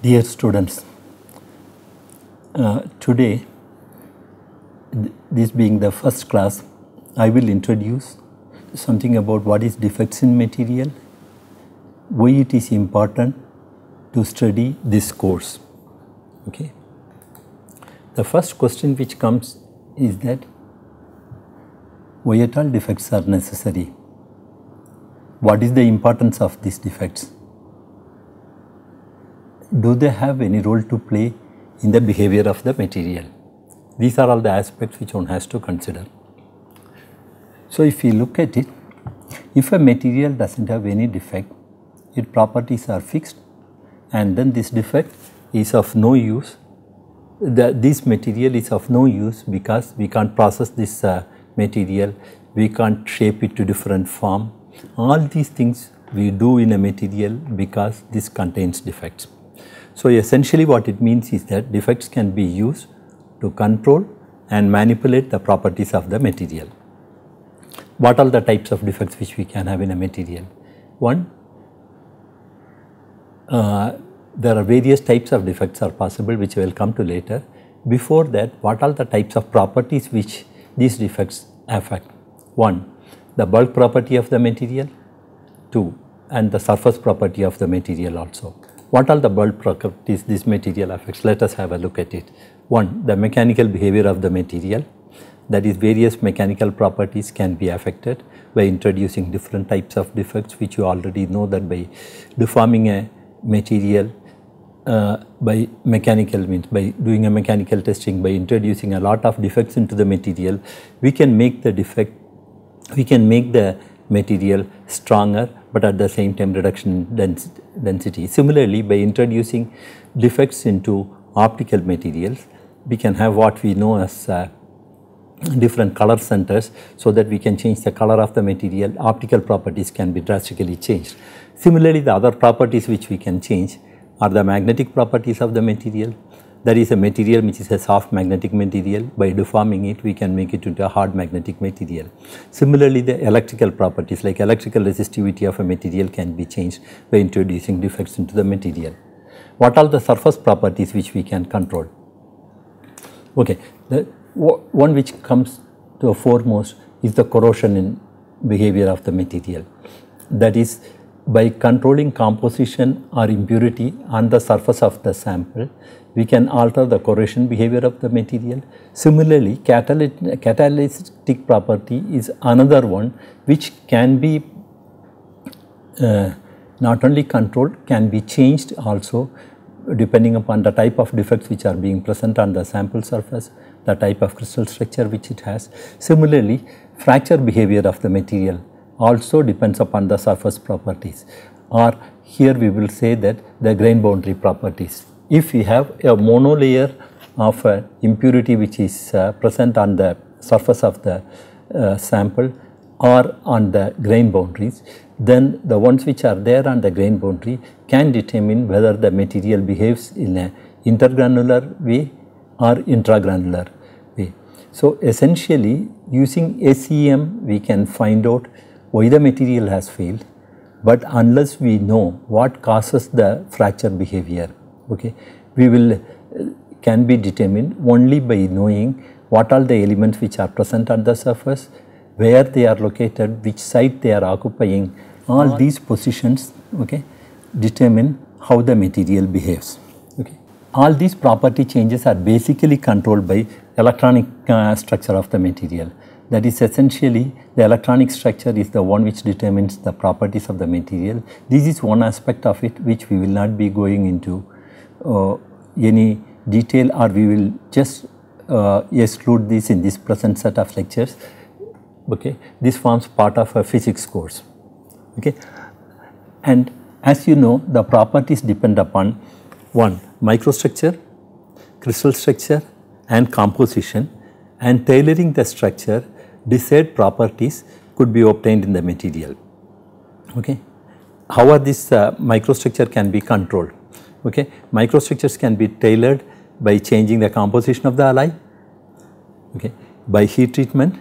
Dear students, today, this being the first class, I will introduce something about what is defects in material, why it is important to study this course. Okay. The first question which comes is that why at all defects are necessary? What is the importance of these defects? Do they have any role to play in the behavior of the material? These are all the aspects which one has to consider. So if you look at it, if a material doesn't have any defect, its properties are fixed, and then this defect is of no use. This material is of no use because we can't process this material, we can't shape it to different form. All these things we do in a material because this contains defects. So essentially what it means is that defects can be used to control and manipulate the properties of the material. What are the types of defects which we can have in a material? One, there are various types of defects are possible which we will come to later. Before that, what are the types of properties which these defects affect? One, the bulk property of the material. Two, and the surface property of the material also. What are the bulk properties this material affects? Let us have a look at it. One, the mechanical behavior of the material. That is, various mechanical properties can be affected by introducing different types of defects, which you already know that by deforming a material by mechanical means, by doing a mechanical testing, by introducing a lot of defects into the material, we can make the material stronger, but at the same time reduction in density. Similarly, by introducing defects into optical materials, we can have what we know as different color centers, so that we can change the color of the material. Optical properties can be drastically changed. Similarly, the other properties which we can change are the magnetic properties of the material. That is, a material which is a soft magnetic material, by deforming it we can make it into a hard magnetic material. Similarly, the electrical properties like electrical resistivity of a material can be changed by introducing defects into the material. What are the surface properties which we can control? Okay, the one which comes to a foremost is the corrosion in behavior of the material. That is, by controlling composition or impurity on the surface of the sample, we can alter the corrosion behavior of the material. Similarly, catalytic property is another one which can be not only controlled, can be changed also depending upon the type of defects which are being present on the sample surface, the type of crystal structure which it has. Similarly, fracture behavior of the material also depends upon the surface properties, or here we will say that the grain boundary properties. If we have a monolayer of impurity which is present on the surface of the sample or on the grain boundaries, then the ones which are there on the grain boundary can determine whether the material behaves in a intergranular way or intragranular way. So essentially, using SEM we can find out why the material has failed, but unless we know what causes the fracture behavior, okay, we will can be determined only by knowing what are the elements which are present on the surface, where they are located, which site they are occupying. All these positions, okay, determine how the material behaves. Okay. All these property changes are basically controlled by electronic structure of the material. That is, essentially the electronic structure is the one which determines the properties of the material. This is one aspect of it which we will not be going into any detail, or we will just exclude this in this present set of lectures. Okay. This forms part of a physics course. Okay. And as you know, the properties depend upon one, microstructure, crystal structure and composition, and tailoring the structure, desired properties could be obtained in the material. Okay. However, this microstructure can be controlled. Okay. Microstructures can be tailored by changing the composition of the alloy, okay, by heat treatment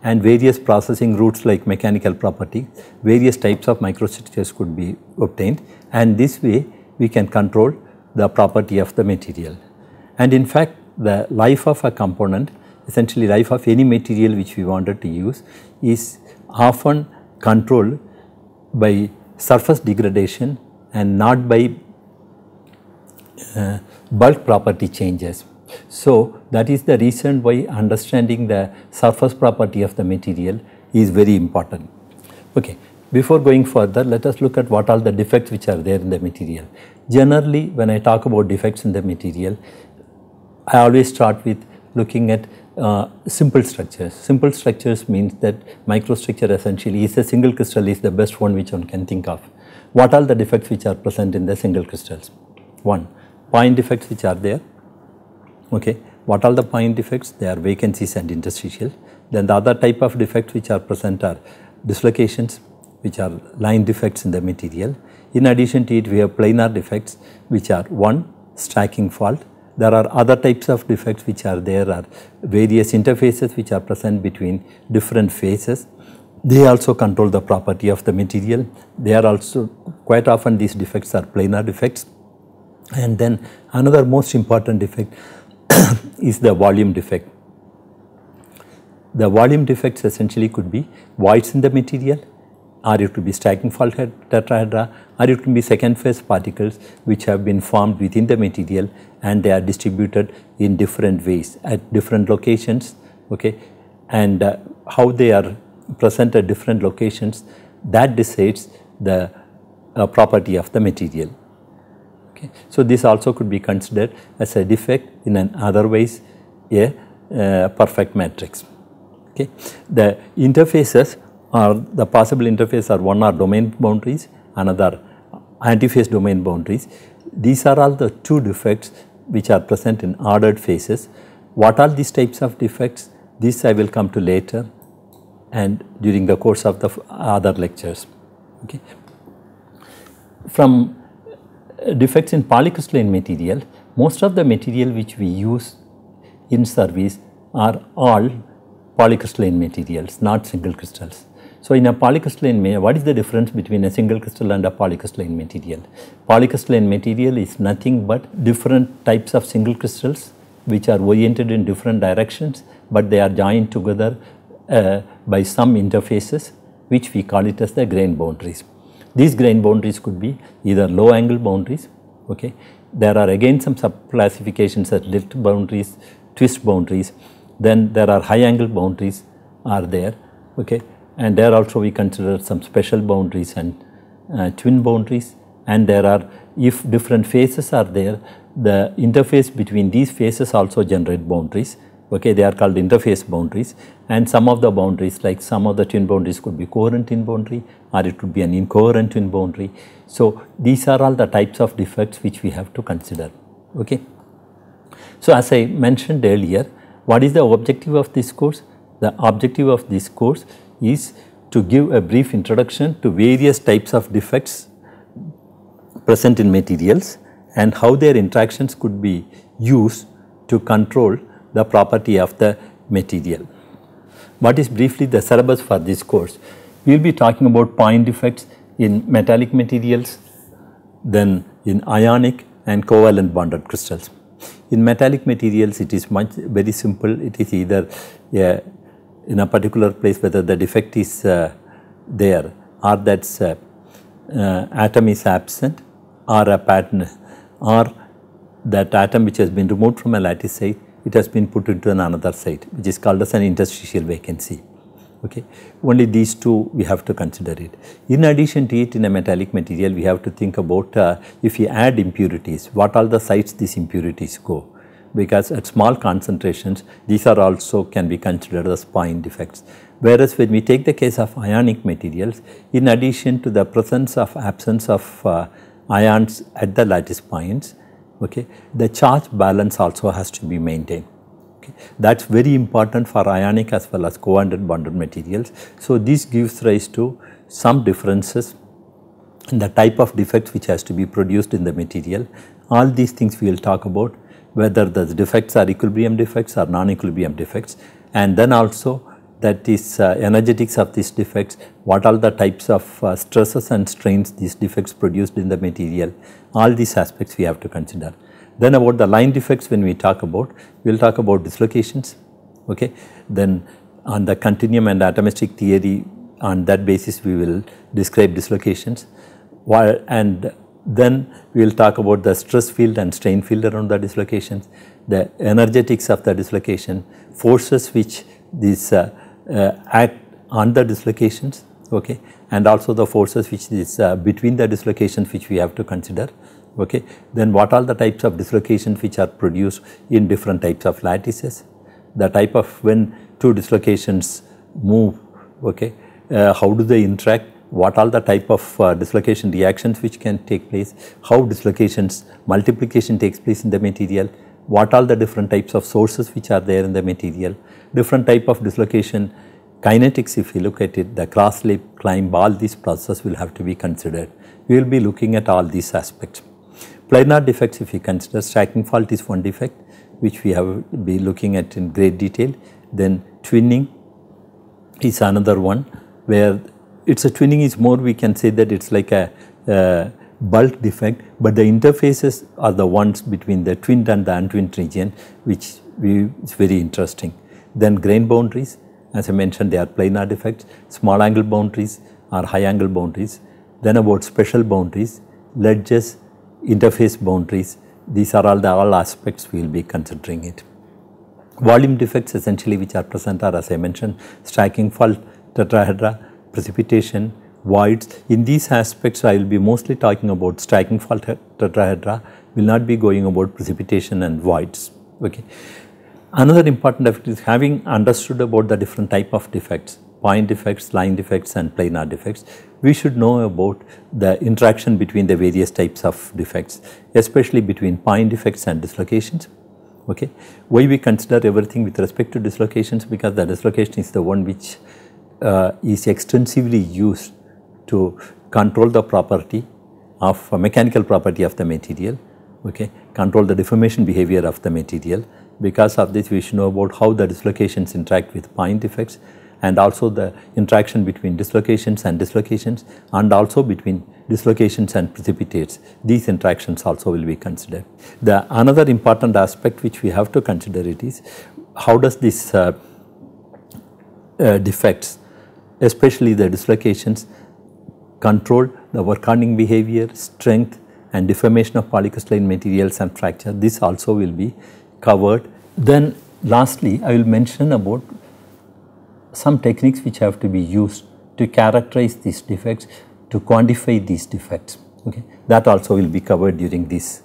and various processing routes like mechanical property. Various types of microstructures could be obtained, and this way we can control the property of the material. And in fact, the life of a component, essentially life of any material which we wanted to use, is often controlled by surface degradation and not by bulk property changes. So that is the reason why understanding the surface property of the material is very important. Okay. Before going further, let us look at what are the defects which are there in the material. Generally, when I talk about defects in the material, I always start with looking at simple structures. Simple structures means that microstructure essentially is a single crystal is the best one which one can think of. What are the defects which are present in the single crystals? One, point defects which are there. Okay. What are the point defects? They are vacancies and interstitial. Then the other type of defects which are present are dislocations, which are line defects in the material. In addition to it, we have planar defects, which are one, stacking fault. There are other types of defects which are there, are various interfaces which are present between different phases. They also control the property of the material. They are also, quite often these defects are planar defects. And then another most important defect is the volume defect. The volume defects essentially could be voids in the material, or it could be stacking fault tetrahedra, or it could be second phase particles which have been formed within the material and they are distributed in different ways at different locations. Okay. And how they are present at different locations, that decides the property of the material. Okay. So this also could be considered as a defect in an otherwise a perfect matrix. Okay. The interfaces or the possible interface are one are domain boundaries, another antiphase domain boundaries. These are all the two defects which are present in ordered phases. What are these types of defects? This I will come to later and during the course of the other lectures. Okay. From defects in polycrystalline material, most of the material which we use in service are all polycrystalline materials, not single crystals. So in a polycrystalline, what is the difference between a single crystal and a polycrystalline material? Polycrystalline material is nothing but different types of single crystals which are oriented in different directions, but they are joined together by some interfaces which we call it as the grain boundaries. These grain boundaries could be either low angle boundaries. Okay. There are again some sub classifications as lift boundaries, twist boundaries. Then there are high angle boundaries are there. Okay. And there also we consider some special boundaries and twin boundaries, and there are, if different phases are there, the interface between these phases also generate boundaries. Okay, they are called interface boundaries, and some of the boundaries, like some of the twin boundaries could be coherent twin boundary or it could be an incoherent twin boundary. So these are all the types of defects which we have to consider. Okay. So as I mentioned earlier, what is the objective of this course? The objective of this course is to give a brief introduction to various types of defects present in materials and how their interactions could be used to control the property of the material. What is briefly the syllabus for this course? We will be talking about point defects in metallic materials, then in ionic and covalent bonded crystals. In metallic materials, it is very simple. It is either in a particular place whether the defect is there or that atom is absent, or a pattern, or that atom which has been removed from a lattice site, it has been put into another site, which is called as an interstitial vacancy. Okay. Only these two we have to consider it. In addition to it, in a metallic material, we have to think about if you add impurities, what all the sites these impurities go, because at small concentrations these are also can be considered as point defects. Whereas when we take the case of ionic materials, in addition to the presence of absence of ions at the lattice points, okay, the charge balance also has to be maintained. Okay. That is very important for ionic as well as covalent bonded materials. So this gives rise to some differences in the type of defects which has to be produced in the material. All these things we will talk about, whether the defects are equilibrium defects or non-equilibrium defects, and then also that is energetics of these defects, what are the types of stresses and strains these defects produced in the material, all these aspects we have to consider. Then about the line defects, when we talk about, we will talk about dislocations, okay. Then on the continuum and atomistic theory, on that basis we will describe dislocations, and then we will talk about the stress field and strain field around the dislocations, the energetics of the dislocation, forces which these act on the dislocations, okay, and also the forces which is between the dislocations which we have to consider, okay. Then what are the types of dislocations which are produced in different types of lattices, the type of when two dislocations move, okay, how do they interact, what are the type of dislocation reactions which can take place, how dislocations multiplication takes place in the material, what are the different types of sources which are there in the material, different type of dislocation kinetics, if you look at it, the cross slip, climb, all these processes will have to be considered. We will be looking at all these aspects. Planar defects, if you consider, stacking fault is one defect which we have be looking at in great detail. Then twinning is another one, where it's a twinning is more, we can say that it's like a bulk defect, but the interfaces are the ones between the twinned and the untwinned region, which is very interesting. Then grain boundaries, as I mentioned, they are planar defects. Small angle boundaries are high angle boundaries. Then about special boundaries, ledges, interface boundaries, these are all aspects we will be considering it. Volume defects essentially which are present are, as I mentioned, stacking fault, tetrahedra, precipitation, voids. In these aspects I will be mostly talking about stacking fault, tetrahedra, will not be going about precipitation and voids, okay. Another important defect is having understood about the different type of defects, point defects, line defects and planar defects, we should know about the interaction between the various types of defects, especially between point defects and dislocations, okay. Why we consider everything with respect to dislocations? Because the dislocation is the one which is extensively used to control the property of mechanical property of the material, okay, control the deformation behavior of the material. Because of this we should know about how the dislocations interact with point defects, and also the interaction between dislocations and also between dislocations and precipitates. These interactions also will be considered. The another important aspect which we have to consider it is how does this defects, especially the dislocations, control the work hardening behavior, strength and deformation of polycrystalline materials and fracture. This also will be covered. Then lastly I will mention about some techniques which have to be used to characterize these defects, to quantify these defects, okay. That also will be covered during this.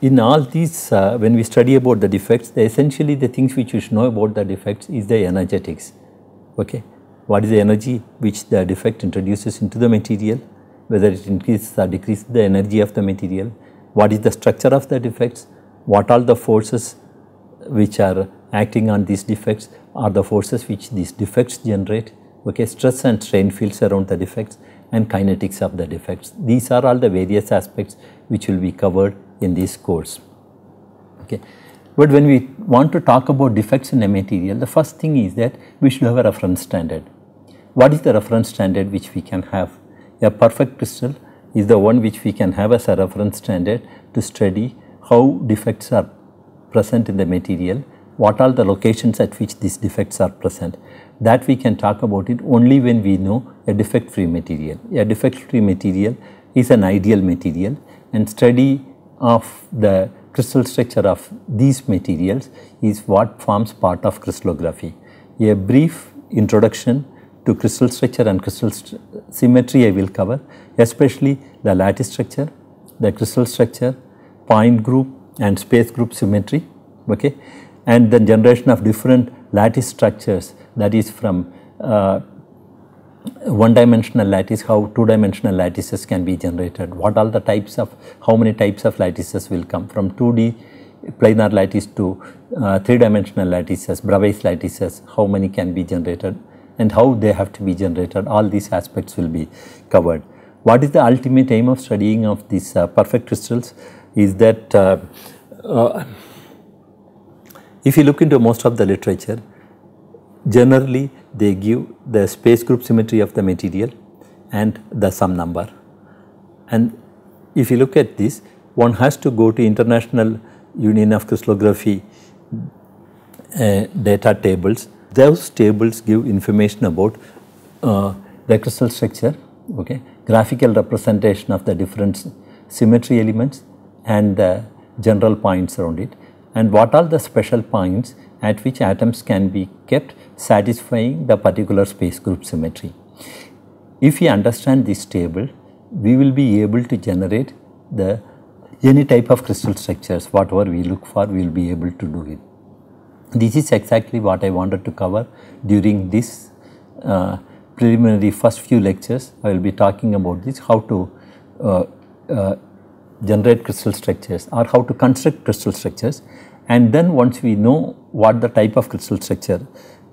In all these when we study about the defects, essentially the things which you should know about the defects is the energetics, okay. What is the energy which the defect introduces into the material, whether it increases or decreases the energy of the material, what is the structure of the defects, what are the forces which are acting on these defects, are the forces which these defects generate, okay, stress and strain fields around the defects and kinetics of the defects. These are all the various aspects which will be covered in this course, okay. But when we want to talk about defects in a material, the first thing is that we should have a reference standard. What is the reference standard which we can have? A perfect crystal is the one which we can have as a reference standard to study how defects are present in the material, what are the locations at which these defects are present. That we can talk about it only when we know a defect-free material. A defect-free material is an ideal material, and study of the crystal structure of these materials is what forms part of crystallography. A brief introduction to crystal structure and crystal symmetry I will cover, especially the lattice structure, the crystal structure, point group and space group symmetry, okay, and the generation of different lattice structures, that is from one-dimensional lattice, how two-dimensional lattices can be generated, what are the types of, how many types of lattices will come from 2D planar lattice to three-dimensional lattices, Bravais lattices, how many can be generated and how they have to be generated. All these aspects will be covered. What is the ultimate aim of studying of these perfect crystals is that if you look into most of the literature, Generally, they give the space group symmetry of the material and the sum number. And if you look at this, one has to go to International Union of Crystallography data tables. Those tables give information about the crystal structure, okay, graphical representation of the different symmetry elements and the general points around it, and what are the special points at which atoms can be kept satisfying the particular space group symmetry. If we understand this table, we will be able to generate any type of crystal structures. Whatever we look for, we will be able to do it. This is exactly what I wanted to cover during this preliminary first few lectures. I will be talking about this, how to generate crystal structures or how to construct crystal structures. And then once we know what the type of crystal structure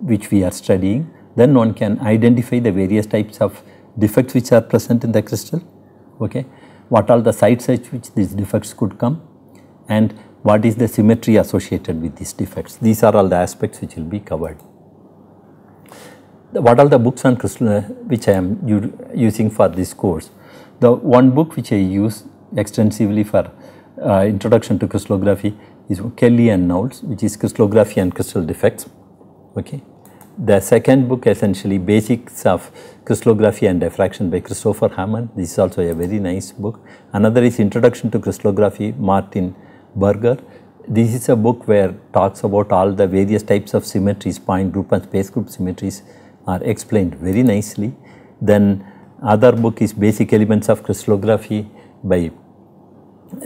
which we are studying, then one can identify the various types of defects which are present in the crystal, okay, what are the sites at which these defects could come, and what is the symmetry associated with these defects. These are all the aspects which will be covered. What are the books on crystal which I am using for this course? The one book which I use extensively for introduction to crystallography is Kelly and Knowles, which is Crystallography and Crystal Defects. Okay. The second book, essentially Basics of Crystallography and Diffraction by Christopher Hammond. This is also a very nice book. Another is Introduction to Crystallography, Martin Berger. This is a book where talks about all the various types of symmetries, point group and space group symmetries are explained very nicely. Then other book is Basic Elements of Crystallography by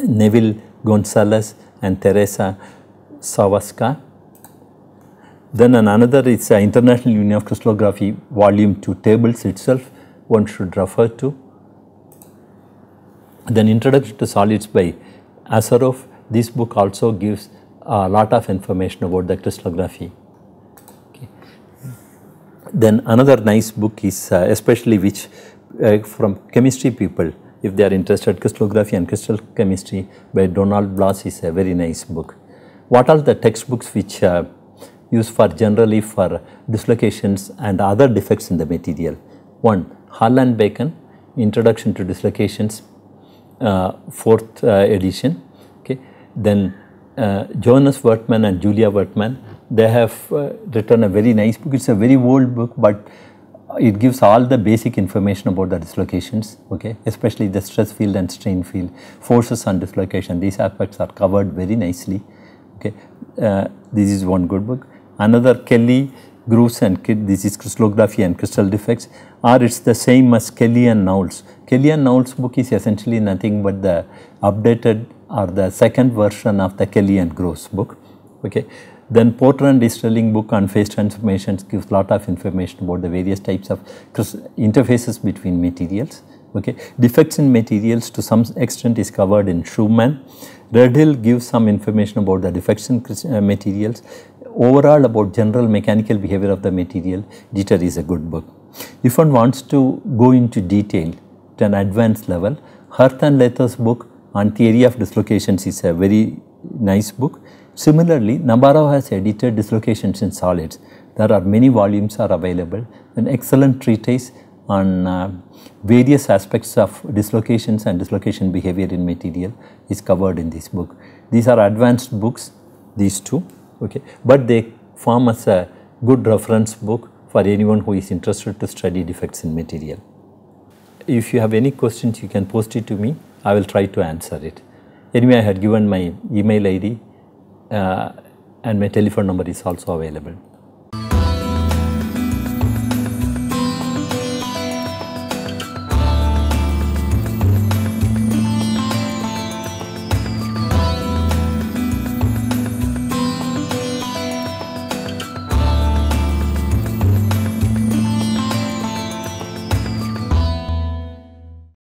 Neville Gonzalez and Teresa Savaska. Then another is International Union of Crystallography Volume 2 tables itself one should refer to. Then Introduction to Solids by Azarov. This book also gives a lot of information about the crystallography. Okay. Then another nice book is especially which from chemistry people, if they are interested, Crystallography and Crystal Chemistry by Donald Bloss is a very nice book. What are the textbooks which used for generally for dislocations and other defects in the material? One, Hall and Bacon, Introduction to Dislocations, 4th edition. Okay. Then Johannes Wertmann and Julia Wertmann, they have written a very nice book. It's a very old book, but it gives all the basic information about the dislocations, okay, especially the stress field and strain field, forces on dislocation. These aspects are covered very nicely. Okay. This is one good book. Another Kelly, Groves and this is Crystallography and Crystal Defects, or it's the same as Kelly and Knowles. Kelly and Knowles book is essentially nothing but the updated or the second version of the Kelly and Groves book. Okay. Then Porter and Easterling book on phase transformations gives lot of information about the various types of interfaces between materials. Okay. Defects in materials to some extent is covered in Schumann. Redhill gives some information about the defects in materials. Overall about general mechanical behavior of the material, Jeter is a good book. If one wants to go into detail to an advanced level, Hurth and Lather's book on theory of dislocations is a very nice book. Similarly, Nabarro has edited Dislocations in Solids. There are many volumes are available. An excellent treatise on various aspects of dislocations and dislocation behavior in material is covered in this book. These are advanced books, these two, okay, but they form as a good reference book for anyone who is interested to study defects in material. If you have any questions, you can post it to me. I will try to answer it. Anyway, I had given my email ID and my telephone number is also available.